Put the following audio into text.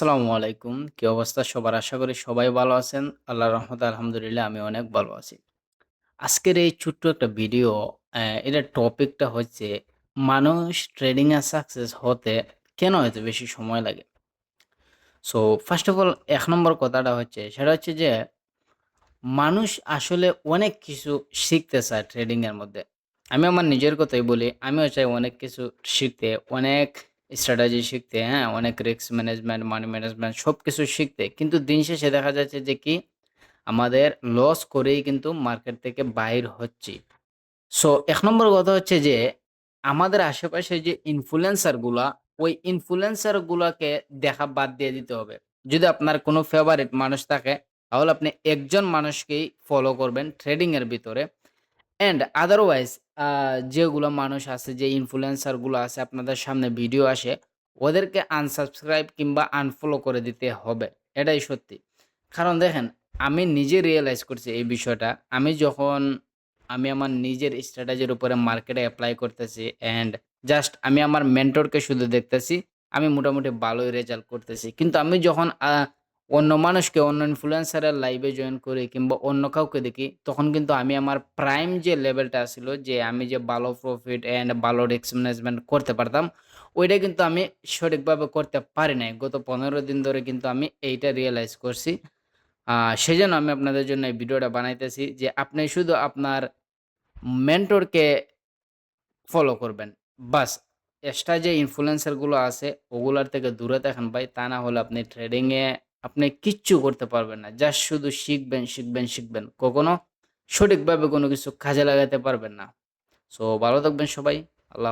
আসসালামু আলাইকুম। কি অবস্থা সবার? আশা করি সবাই ভালো আছেন। আল্লাহর রহমতে আলহামদুলিল্লাহ আমি অনেক ভালো আছি। আজকের এই ছোট্ট একটা ভিডিও এটার টপিকটা হচ্ছে মানুষ ট্রেডিং এ সাকসেস হতে কেন এত বেশি সময় লাগে? সো ফার্স্ট অফ অল ১ নম্বর কথাটা হচ্ছে সেটা হচ্ছে যে মানুষ আসলে অনেক কিছু শিখতে চায় ট্রেডিং এর মধ্যে। আমি আমার নিজের কথাই বলি, আমিও চাই অনেক কিছু শিখতে, অনেক স্ট্র্যাটেজি শিখতে, হ্যাঁ? অনেক রিস্ক ম্যানেজমেন্ট, মানি ম্যানেজমেন্ট সবকিছু শিখতে। কিন্তু দিন শেষে দেখা যাচ্ছে যে কি আমাদের লস করেই কিন্তু মার্কেট থেকে বাইর হচ্ছি। সো ১ নম্বর কথা হচ্ছে যে, আমাদের আশেপাশে যে ইনফ্লুয়েন্সার গুলা, ওই ইনফ্লুয়েন্সার গুলাকে দেখা বাদ দিয়ে দিতে হবে। যদি আপনার কোনো ফেভারিট মানুষ থাকে, তাহলে আপনি একজন মানুষকেই ফলো করবেন ট্রেডিং এর ভিতরে। অ্যান্ড আদারওয়াইজ আ যেগুলো মানুষ আছে, যে ইনফ্লুয়েন্সার গুলো আছে আপনাদের সামনে ভিডিও আসে, ওদেরকে আনসাবস্ক্রাইব কিংবা আনফলো করে দিতে হবে। এটাই সত্যি। কারণ দেখেন, আমি নিজে রিয়ালাইজ করছি এই বিষয়টা। আমি আমার নিজের স্ট্র্যাটেজির উপরে মার্কেটে এপ্লাই করতেছি অ্যান্ড জাস্ট আমি আমার মেন্টরকে শুধু দেখতেছি। আমি মোটামুটি ভালোই রেজাল্ট করতেছি। কিন্তু আমি যখন অন্য মানুষকে, অন্য ইনফ্লুয়েন্সারের লাইভে জয়েন করি কিংবা অন্য কাউকে দেখি, তখন কিন্তু আমি আমার প্রাইম যে লেভেলটা ছিল, যে আমি যে ভালো প্রফিট অ্যান্ড ভালো রিস্ক ম্যানেজমেন্ট করতে পারতাম, ওইটা কিন্তু আমি সঠিকভাবে করতে পারি নাই। গত ১৫ দিন ধরে কিন্তু আমি এইটা রিয়ালাইজ করছি। আ সেজন্য আমি আপনাদের জন্য এই ভিডিওটা বানাইতেছি যে আপনি শুধু আপনার মেন্টরকে ফলো করবেন। বাস এক্সট্রা যে ইনফ্লুয়েন্সার গুলো আছে ওগুলার থেকে দূরে থাকেন ভাই। তা না হলে আপনি ট্রেডিং এ আপনি কিচ্ছু করতে পারবেন না। জাস্ট শুধু শিখবেন, শিখবেন, শিখবেন। কখনো সঠিকভাবে কোনো কিছু কাজে লাগাতে পারবেন না। সো ভালো থাকবেন সবাই। আল্লাহ